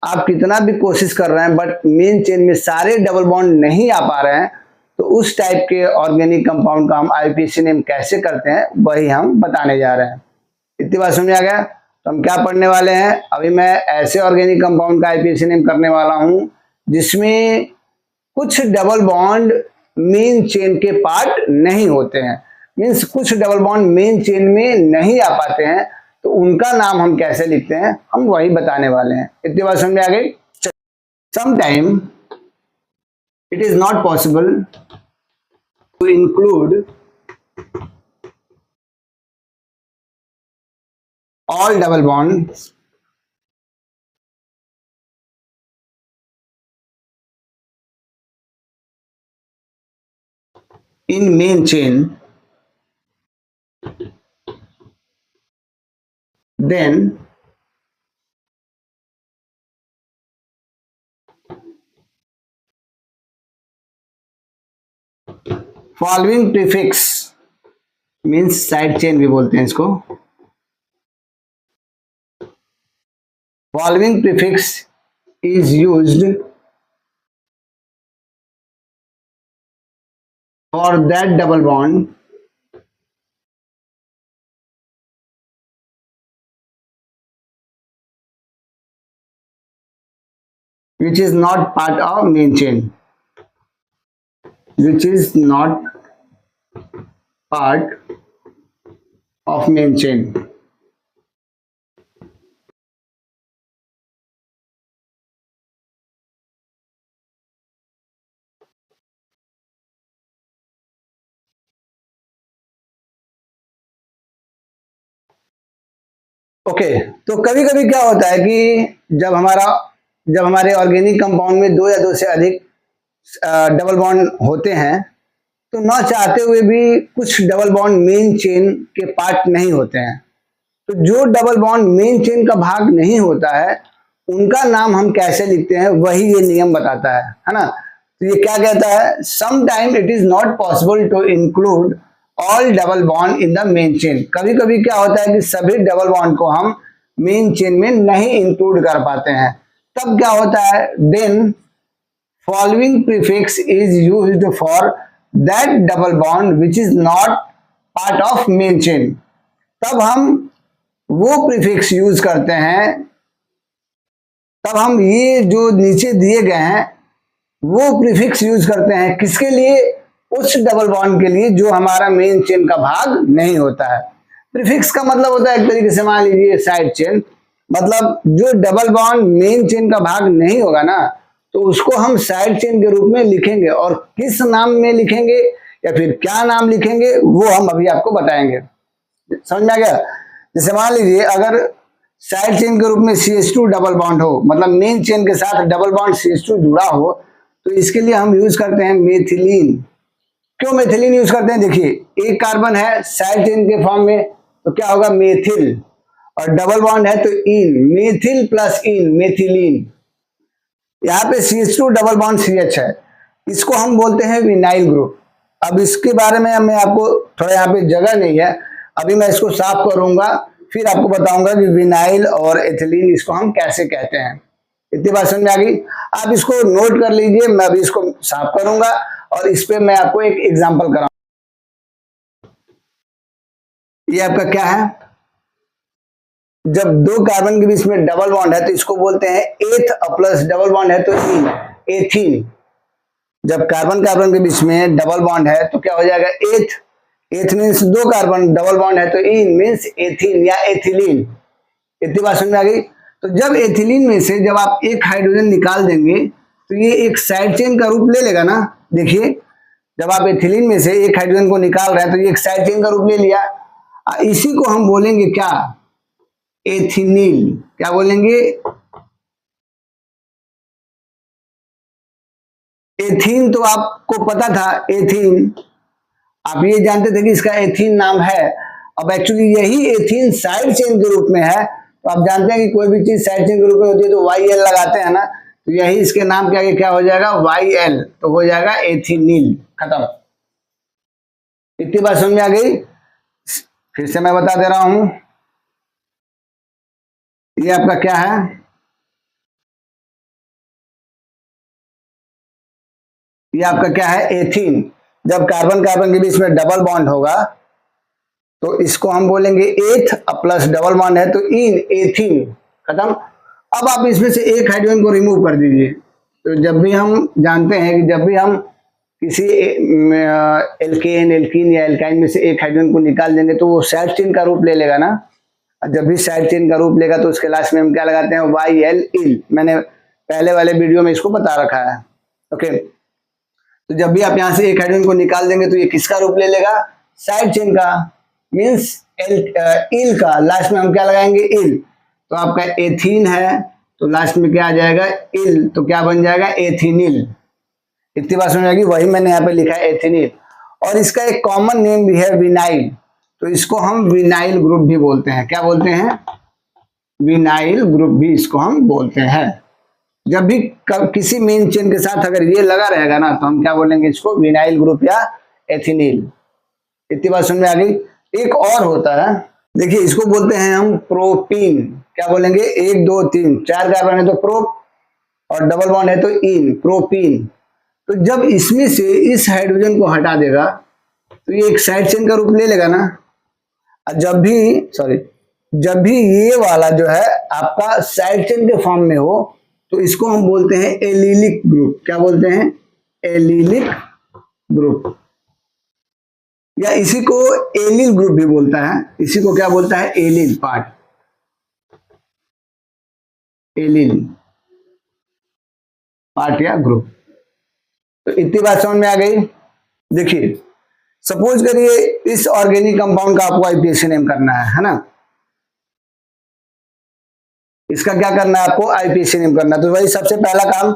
आप कितना भी कोशिश कर रहे हैं बट मेन चेन में सारे डबल बॉन्ड नहीं आ पा रहे हैं, तो उस टाइप के ऑर्गेनिक कंपाउंड का हम आईपीसी नेम कैसे करते हैं वही हम बताने जा रहे हैं। इतनी बात समझ आ गया। तो हम क्या पढ़ने वाले हैं, अभी मैं ऐसे ऑर्गेनिक कंपाउंड का आईपीसी नेम करने वाला हूं जिसमें कुछ डबल बॉन्ड मेन चेन के पार्ट नहीं होते हैं, मीन्स कुछ डबल बॉन्ड मेन चेन में नहीं आ पाते हैं, तो उनका नाम हम कैसे लिखते हैं हम वही बताने वाले हैं। इतनी बात समझ में आ गई। Sometime it is not possible to include all double bonds in main chain, then following prefix means side chain भी बोलते हैं इसको, following prefix is used for that double bond which is not part of main chain, which is not part of main chain. Okay तो कभी कभी क्या होता है कि जब हमारे ऑर्गेनिक कंपाउंड में दो या दो से अधिक डबल बॉन्ड होते हैं तो ना चाहते हुए भी कुछ डबल बॉन्ड मेन चेन के पार्ट नहीं होते हैं। तो जो डबल बॉन्ड मेन चेन का भाग नहीं होता है उनका नाम हम कैसे लिखते हैं वही ये नियम बताता है ना। तो ये क्या कहता है, some time it is not possible to include all double bond in the main chain. कभी कभी क्या होता है कि सभी डबल बॉन्ड को हम मेन चेन में नहीं इंक्लूड कर पाते हैं। तब क्या होता है, then following prefix is used for that double bond which is not part of main chain. तब हम वो प्रीफिक्स यूज करते हैं, तब हम ये जो नीचे दिए गए हैं वो प्रीफिक्स यूज करते हैं किसके लिए, उस डबल बॉन्ड के लिए जो हमारा मेन चेन का भाग नहीं होता है। प्रीफिक्स का मतलब होता है एक तरीके से मान लीजिए साइड चेन, मतलब जो डबल बॉन्ड मेन चेन का भाग नहीं होगा ना तो उसको हम साइड चेन के रूप में लिखेंगे, और किस नाम में लिखेंगे या फिर क्या नाम लिखेंगे वो हम अभी आपको बताएंगे। समझ में आ गया। जैसे मान लीजिए अगर साइड चेन के रूप में CH2 डबल बॉन्ड हो, मतलब मेन चेन के साथ डबल बॉन्ड CH2 जुड़ा हो, तो इसके लिए हम यूज करते हैं मेथिलीन। क्यों मेथिलीन यूज करते हैं, देखिए एक कार्बन है साइड चेन के फॉर्म में तो क्या होगा मेथिल, और डबल बॉन्ड है तो इन, मेथिल प्लस इन मेथिलीन। यहाँ पे CH2 डबल बॉन्ड CH है, इसको हम बोलते हैं विनाइल ग्रुप। अब इसके बारे में मैं आपको थोड़ा यहाँ पे जगह नहीं है, अभी मैं इसको साफ करूंगा फिर आपको बताऊंगा कि विनाइल और एथिलीन इसको हम कैसे कहते हैं। इतनी बात समझ में आ गई। आप इसको नोट कर लीजिए, मैं अभी इसको साफ करूंगा और इस पे मैं आपको एक एग्जांपल कराऊंगा। ये आपका क्या है, जब दो कार्बन के बीच में डबल बॉन्ड है तो इसको बोलते हैं एथ, प्लस डबल बॉन्ड है तो इन, एथीन। जब कार्बन कार्बन के बीच में डबल बॉन्ड है तो क्या हो जाएगा एथ, एथ मीन्स दो कार्बन, डबल बॉन्ड है तो इन मीन्स एथीन या एथिलीन। इतनी बात समझ में आ गई। तो जब एथिलीन में से जब आप एक हाइड्रोजन निकाल देंगे तो ये एक साइड चेन का रूप ले लेगा ना। देखिए जब आप एथिलीन में से एक हाइड्रोजन को निकाल रहे हैं तो ये एक साइड चेन का रूप ले लिया। इसी को हम बोलेंगे क्या, एथिनील। क्या बोलेंगे, एथीन। तो आपको पता था एथीन, आप ये जानते थे कि इसका एथीन नाम है। अब एक्चुअली यही एथीन साइड चेन के रूप में है। तो आप जानते हैं कि कोई भी चीज साइड चेन के रूप में होती है तो YL लगाते हैं ना, तो यही इसके नाम के आगे क्या हो जाएगा YL, तो हो जाएगा एथिनील। खत्म। इतनी बात समझ में आ गई। फिर से मैं बता दे रहा हूं, ये आपका क्या है, ये आपका क्या है एथीन। जब कार्बन कार्बन के बीच में डबल बॉन्ड होगा तो इसको हम बोलेंगे एथ, प्लस डबल बॉन्ड है तो इन, एथीन। खत्म। अब आप इसमें से एक हाइड्रोजन को रिमूव कर दीजिए। तो जब भी हम जानते हैं कि जब भी हम किसी एल्केन, एल्कीन या एल्काइन में से एक हाइड्रोजन को निकाल देंगे तो वो साइड चेन का रूप ले लेगा ना। जब भी साइड चेन का रूप लेगा तो उसके लास्ट में हम क्या लगाते हैं YL, इल। मैंने पहले वाले वीडियो में इसको बता रखा है। ओके, तो जब भी आप यहाँ से एक हाइड्रोजन को निकाल देंगे तो ये किसका रूप ले लेगा, साइड चेन का, मीन्स इल का। लास्ट में हम क्या लगाएंगे इल। तो आपका एथीन है तो लास्ट में क्या आ जाएगा इल, तो क्या बन जाएगा एथिनिल। इतनी बात समझ आएगी। वही मैंने यहाँ पे लिखा है एथिनिल। और इसका एक कॉमन नेम भी है विनाइल, तो इसको हम विनाइल ग्रुप भी बोलते हैं। क्या बोलते हैं, विनाइल ग्रुप भी इसको हम बोलते हैं। जब भी किसी मेन चेन के साथ अगर ये लगा रहेगा ना तो हम क्या बोलेंगे इसको, विनाइल ग्रुप या एथिनील। इतनी बात समझ में आ गई। एक और होता है, देखिए इसको बोलते हैं हम प्रोपीन। क्या बोलेंगे, 1 2 3 4 कार्बन है तो प्रोप, और डबल बॉन्ड है तो इन, प्रोपीन। तो जब इसमें से इस हाइड्रोजन को हटा देगा तो ये एक साइड चेन का रूप ले लेगा ना। जब भी ये वाला जो है आपका साइड चेन के फॉर्म में हो तो इसको हम बोलते हैं एलिलिक ग्रुप। क्या बोलते हैं? एलिलिक ग्रुप, या इसी को एलिल ग्रुप भी बोलता है। इसी को क्या बोलता है? एलिल पार्ट, एलिल पार्ट या ग्रुप। तो इतनी बात समझ में आ गई। देखिए, सपोज करिए इस ऑर्गेनिक कंपाउंड का आपको आईपीएसी नेम करना है ना। इसका क्या करना है? आपको आईपीएसी नेम करना है। तो वही सबसे पहला काम,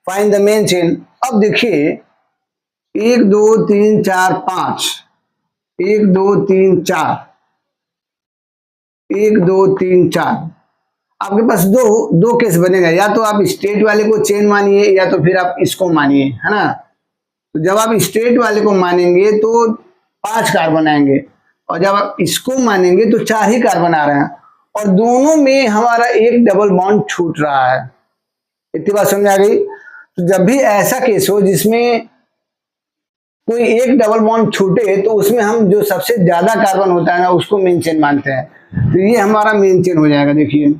फाइंड द मेन चेन। अब देखिए 1 2 3 4 5, 1 2 3 4, 1 2 3 4। आपके पास दो दो केस बनेगा, या तो आप स्टेट वाले को चेन मानिए या तो फिर आप इसको मानिए, है ना। तो जब आप स्टेट वाले को मानेंगे तो 5 कार्बन आएंगे, और जब आप इसको मानेंगे तो 4 ही कार्बन आ रहे हैं, और दोनों में हमारा एक डबल बॉन्ड छूट रहा है। इतनी बात समझ आ गई। तो जब भी ऐसा केस हो जिसमें कोई एक डबल बॉन्ड छूटे, तो उसमें हम जो सबसे ज्यादा कार्बन होता है ना, उसको मेन चेन मानते हैं। तो ये हमारा मेन चेन हो जाएगा। देखिए,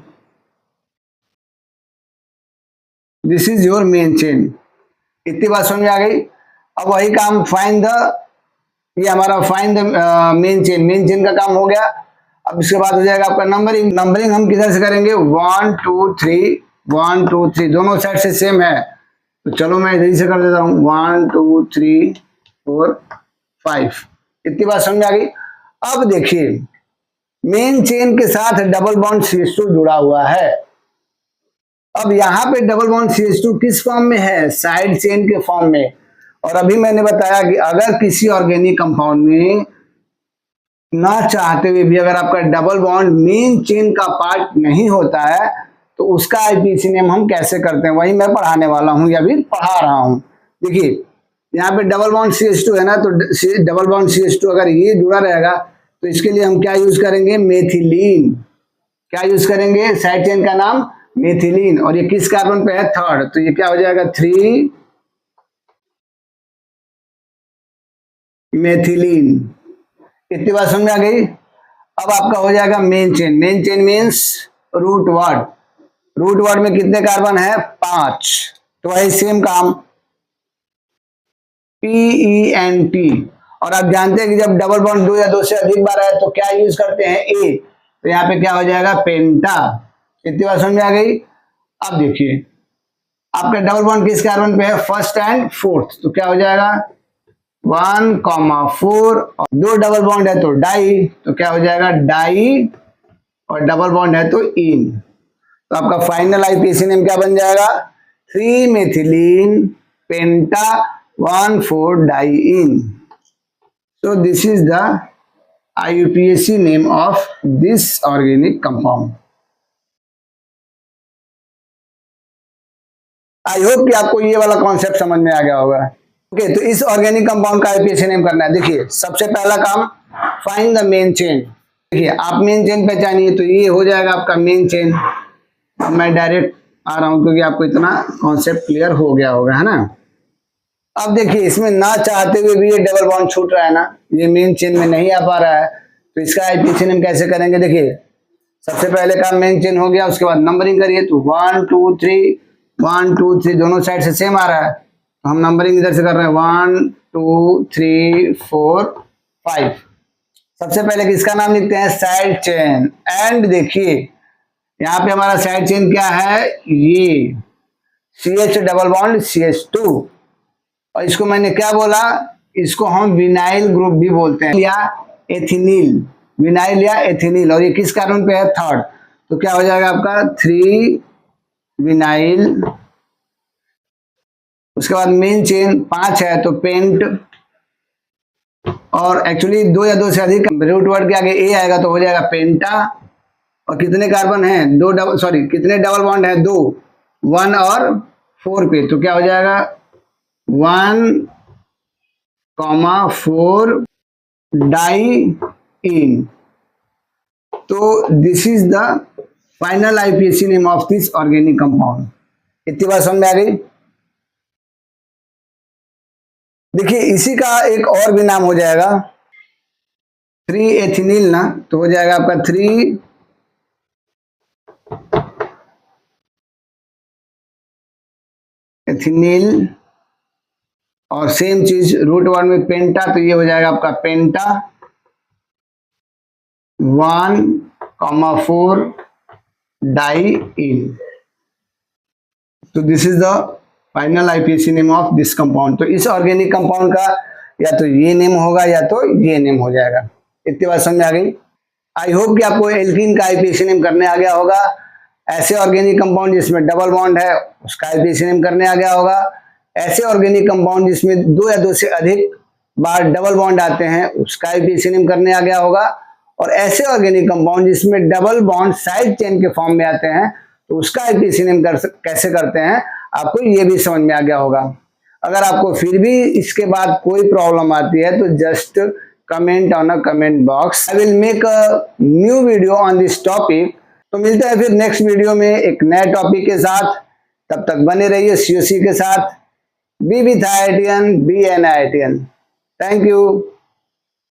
this is your main chain. इतनी बात समझ में आ गई। अब वही काम फाइंड द, ये हमारा find the main chain, main chain का काम हो गया। अब इसके बाद हो जाएगा आपका नंबरिंग। नंबरिंग हम किधर से करेंगे? 1 2 3, 1 2 3, दोनों साइड से सेम है। तो चलो मैं इधर से कर देता हूँ, 1 2 3 4 5। इतनी बात समझ आ गई। अब देखिए, मेन चेन के साथ डबल बॉन्ड CH2 जुड़ा हुआ है। अब यहाँ पे डबल बॉन्ड CH2 किस फॉर्म में है? साइड चेन के फॉर्म में। और अभी मैंने बताया कि अगर किसी ऑर्गेनिक कंपाउंड में ना चाहते हुए भी अगर आपका डबल बॉन्ड मेन चेन का पार्ट नहीं होता है, तो उसका आईपीसी नेम हम कैसे करते हैं, वही मैं पढ़ाने वाला हूं या भी पढ़ा रहा हूं। देखिए, यहाँ पे डबल बॉन्ड CH2 है ना, तो डबल बॉन्ड CH2 अगर ये जुड़ा रहेगा तो इसके लिए हम क्या यूज करेंगे? मेथिलीन। क्या यूज करेंगे? साइड चेन का नाम मेथिलीन। और ये किस कार्बन पे है? 3rd। तो ये क्या हो जाएगा? 3 मेथिलीन। इतनी बात समझ में आ गई। अब आपका हो जाएगा main chain. Main chain means root word. Root word में कितने कार्बन है? 5। तो वही सेम काम, PENT। और आप जानते हैं कि जब डबल बॉन्ड 2 या 2 से अधिक बार है तो क्या यूज करते हैं? ए। तो यहाँ पे क्या हो जाएगा? पेंटा। इतनी बात समझ में आ गई। अब देखिए, आपका डबल बॉन्ड किस कार्बन पे है? 1st and 4th। तो क्या हो जाएगा? 1,4, और 2 डबल बॉन्ड है तो डाई, तो क्या हो जाएगा? डाई, और डबल बॉन्ड है तो इन। तो आपका फाइनल आईपीसी नेम क्या बन जाएगा? 3 methylene penta 1,4 diene. So this is the IUPAC name of this organic compound. I hope कि आपको ये वाला कॉन्सेप्ट समझ में आ गया होगा। ओके, तो इस ऑर्गेनिक कंपाउंड का आईपीएसी नेम करना है। देखिए, सबसे पहला काम, फाइंड द मेन चेन। देखिए, आप मेन चेन पहचानिए, तो ये हो जाएगा आपका मेन चेन। अब मैं डायरेक्ट आ रहा हूं क्योंकि आपको इतना कॉन्सेप्ट क्लियर हो गया होगा, है ना। अब देखिए, इसमें ना चाहते हुए भी ये डबल बॉन्ड छूट रहा है ना, ये मेन चेन में नहीं आ पा रहा है, तो इसका आईपीसी नेम कैसे करेंगे? देखिए, सबसे पहले काम मेन चेन हो गया, उसके बाद नंबरिंग करिए। तो 1 2 3, 1 2 3, दोनों साइड से सेम आ रहा है, तो हम नंबरिंग इधर से कर रहे हैं, 1 2 3 4 5। सबसे पहले किसका नाम लिखते हैं? Side chain. एंड देखिए, यहाँ पे हमारा साइड चेन क्या है? ये CH डबल बॉन्ड CH2। और इसको मैंने क्या बोला? इसको हम विनाइल ग्रुप भी बोलते हैं, या एथिनिल, विनाइल या एथिनिल। और ये किस कार्बन पे है? 3rd। तो क्या हो जाएगा आपका? 3 विनाइल। उसके बाद मेन चेन 5 है तो पेंट, और एक्चुअली 2 या 2 से अधिक रूट वर्ड के आगे ए आएगा तो हो जाएगा पेंटा। और कितने कार्बन हैं? 2 डबल, सॉरी, कितने डबल बॉन्ड है? 2, 1 और 4 पे, तो क्या हो जाएगा? 1, 4 डाई इन। तो this is the final IUPAC name of this organic compound. इतनी बात समझ में आ गई। देखिए, इसी का एक और भी नाम हो जाएगा 3 एथिनिल ना, तो हो जाएगा आपका 3 एथिनिल, और सेम चीज रूट वर्ड में पेंटा, तो ये हो जाएगा आपका पेंटा 1,4 डाइईन। तो this is the final IUPAC name of this compound. तो इस ऑर्गेनिक कंपाउंड का या तो ये नेम होगा या तो ये नेम हो जाएगा। इतनी बात समझ आ गई। आई होप कि आपको एल्कीन का आईपीएसी नेम करने आ गया होगा। ऐसे ऑर्गेनिक कंपाउंड जिसमें डबल बॉन्ड है उसका आईपीएसी नेम करने आ गया होगा। ऐसे ऑर्गेनिक कंपाउंड जिसमें दो या दो से अधिक बार डबल बॉन्ड आते हैं उसका आईपीएसी नेम करने आ गया होगा। और ऐसे ऑर्गेनिक कंपाउंड जिसमें डबल बॉन्ड साइड चेन के फॉर्म में आते हैं तो उसका आईपीएसी नेम कैसे करते हैं आपको ये भी समझ में आ गया होगा। अगर आपको फिर भी इसके बाद कोई प्रॉब्लम आती है तो just comment on a comment box. I will make a new video on this topic. तो मिलते हैं फिर नेक्स्ट वीडियो में एक नए टॉपिक के साथ। तब तक बने रहिए सीओसी के साथ। Be with IITian, be an IITian। Thank you.